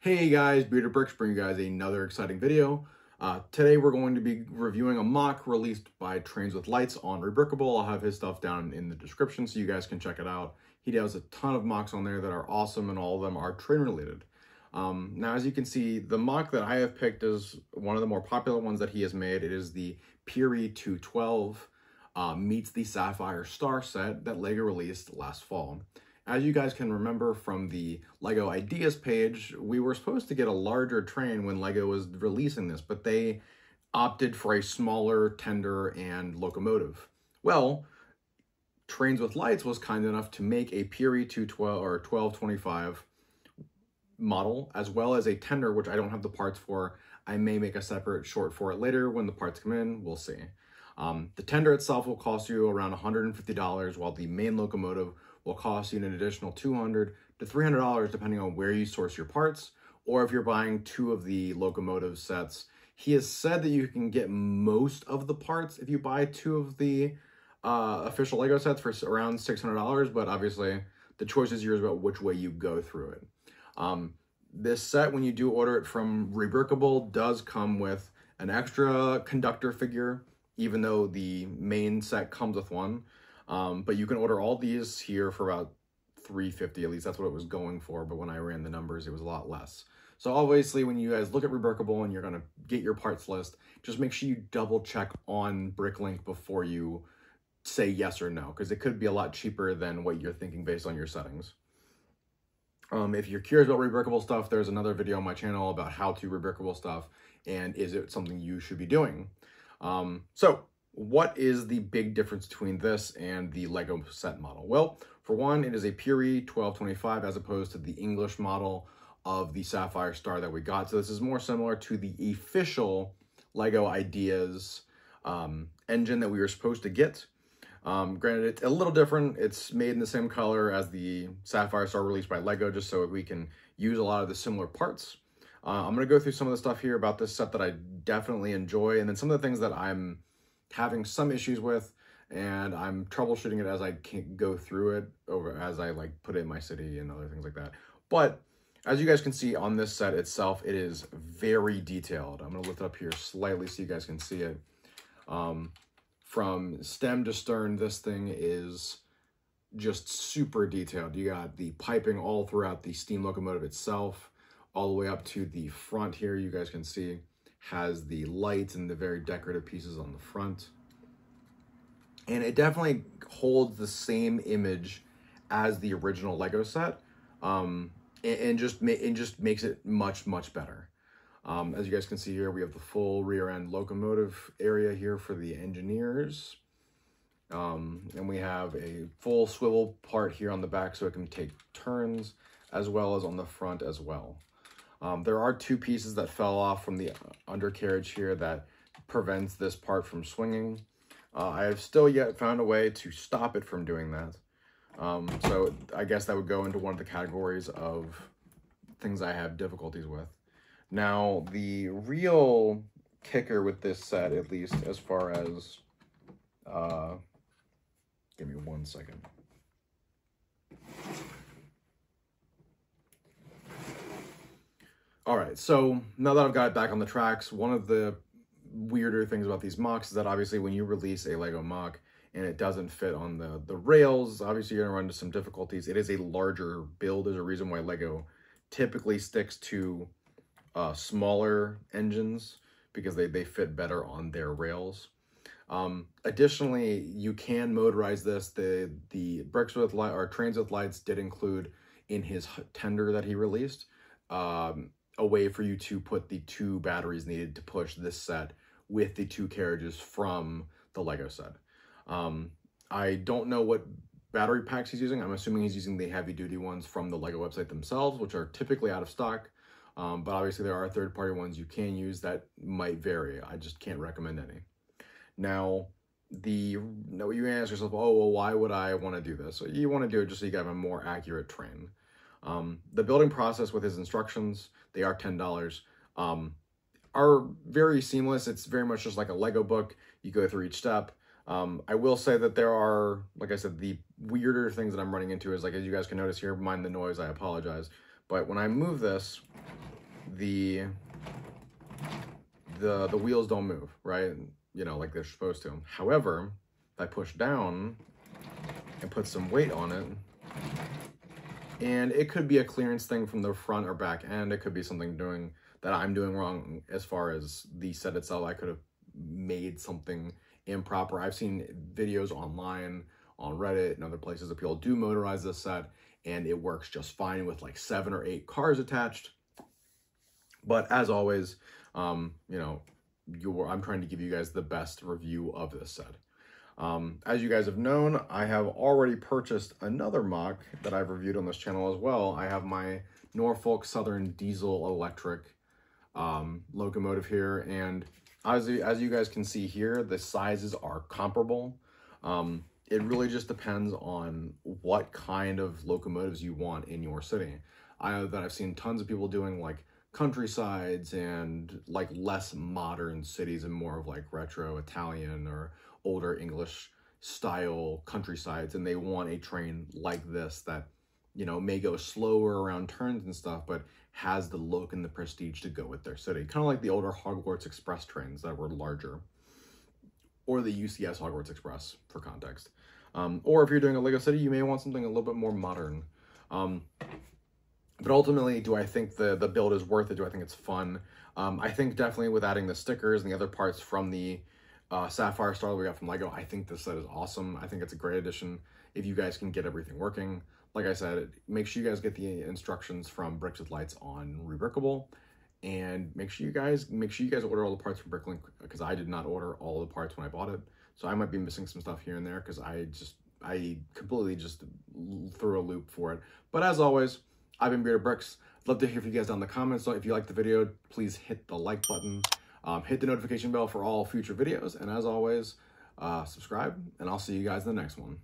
Hey guys, Pere Marquette bringing you guys another exciting video. Today we're going to be reviewing a mock released by Trains with Lights on Rebrickable. I'll have his stuff down in the description so you guys can check it out. He does a ton of mocks on there that are awesome, and all of them are train related. Now, as you can see, the mock that I have picked is one of the more popular ones that he has made. It is the Pere 212 meets the Sapphire Star set that LEGO released last fall. As you guys can remember from the LEGO Ideas page, we were supposed to get a larger train when LEGO was releasing this, but they opted for a smaller tender and locomotive. Well, Trains with Lights was kind enough to make a Pere 212 or 1225 model, as well as a tender, which I don't have the parts for. I may make a separate short for it later when the parts come in. We'll see. The tender itself will cost you around $150, while the main locomotive will cost you an additional $200 to $300 depending on where you source your parts, or if you're buying two of the locomotive sets. He has said that you can get most of the parts if you buy two of the official LEGO sets for around $600, but obviously the choice is yours about which way you go through it. This set, when you do order it from Rebrickable, does come with an extra conductor figure, even though the main set comes with one. But you can order all these here for about $350, at least that's what it was going for, but when I ran the numbers, it was a lot less. So obviously, when you guys look at Rebrickable and you're going to get your parts list, just make sure you double check on Bricklink before you say yes or no, because it could be a lot cheaper than what you're thinking based on your settings. If you're curious about Rebrickable stuff, there's another video on my channel about how to Rebrickable stuff, and is it something you should be doing? So what is the big difference between this and the LEGO set model? Well, for one, it is a Pere 1225 as opposed to the English model of the Sapphire Star that we got. So this is more similar to the official LEGO Ideas engine that we were supposed to get. Granted, it's a little different. It's made in the same color as the Sapphire Star released by LEGO, just so we can use a lot of the similar parts. I'm going to go through some of the stuff here about this set that I definitely enjoy, and then some of the things that I'm having some issues with, and I'm troubleshooting it as I can go through it as I put it in my city and other things like that. But as you guys can see on this set itself, it is very detailed. I'm going to lift it up here slightly so you guys can see it. From stem to stern, this thing is just super detailed. You got the piping all throughout the steam locomotive itself, all the way up to the front here. You guys can see has the lights and the very decorative pieces on the front. And it definitely holds the same image as the original LEGO set, and just makes it much, much better. As you guys can see here, we have the full rear end locomotive area here for the engineers. And we have a full swivel part here on the back so it can take turns, as well as on the front as well. There are two pieces that fell off from the undercarriage here that prevents this part from swinging. I have still yet found a way to stop it from doing that. So I guess that would go into one of the categories of things I have difficulties with. Now, the real kicker with this set, at least as far as, give me 1 second. All right, so now that I've got it back on the tracks, one of the weirder things about these mocks is that obviously when you release a LEGO mock and it doesn't fit on the rails, obviously you're gonna run into some difficulties. It is a larger build. There's a reason why LEGO typically sticks to smaller engines, because they fit better on their rails. Additionally, you can motorize this. The bricks with light or trains with lights did include in his tender that he released a way for you to put the two batteries needed to push this set with the two carriages from the LEGO set. I don't know what battery packs he's using. I'm assuming he's using the heavy duty ones from the LEGO website themselves, which are typically out of stock. But obviously there are third-party ones you can use that might vary. I just can't recommend any. Now, you can ask yourself, oh, well, why would I want to do this? So you want to do it just so you can have a more accurate train. The building process with his instructions, they are $10, are very seamless. It's very much just like a LEGO book. You go through each step. I will say that there are, like I said, the weirder things that I'm running into is, like, as you guys can notice here, mind the noise, I apologize. But when I move this, the wheels don't move, right? You know, like they're supposed to. However, if I push down and put some weight on it, and it could be a clearance thing from the front or back end, it could be something that I'm doing wrong as far as the set itself. I could have made something improper. I've seen videos online, on Reddit and other places that people do motorize this set, and it works just fine with like 7 or 8 cars attached. But as always, you know, I'm trying to give you guys the best review of this set. As you guys have known, I have already purchased another MOC that I've reviewed on this channel as well. I have my Norfolk Southern diesel electric locomotive here, and as you guys can see here, the sizes are comparable. It really just depends on what kind of locomotives you want in your city. I know that I've seen tons of people doing like countrysides and like less modern cities and more of like retro Italian or older English style countrysides, and they want a train like this that, you know, may go slower around turns and stuff, but has the look and the prestige to go with their city. Kind of like the older Hogwarts Express trains that were larger, or the UCS Hogwarts Express for context. Or if you're doing a Lego city, you may want something a little bit more modern. But ultimately, do I think the build is worth it? Do I think it's fun? I think definitely with adding the stickers and the other parts from the Sapphire Star that we got from Lego, I think this set is awesome. I think it's a great addition if you guys can get everything working. Like I said, make sure you guys get the instructions from Bricks with Lights on Rebrickable, and make sure you guys order all the parts from Bricklink, because I did not order all the parts when I bought it. So I might be missing some stuff here and there because I completely just threw a loop for it. But as always, I've been Pere Bricks. I'd love to hear from you guys down in the comments. So if you liked the video, please hit the like button, hit the notification bell for all future videos, and as always, subscribe, and I'll see you guys in the next one.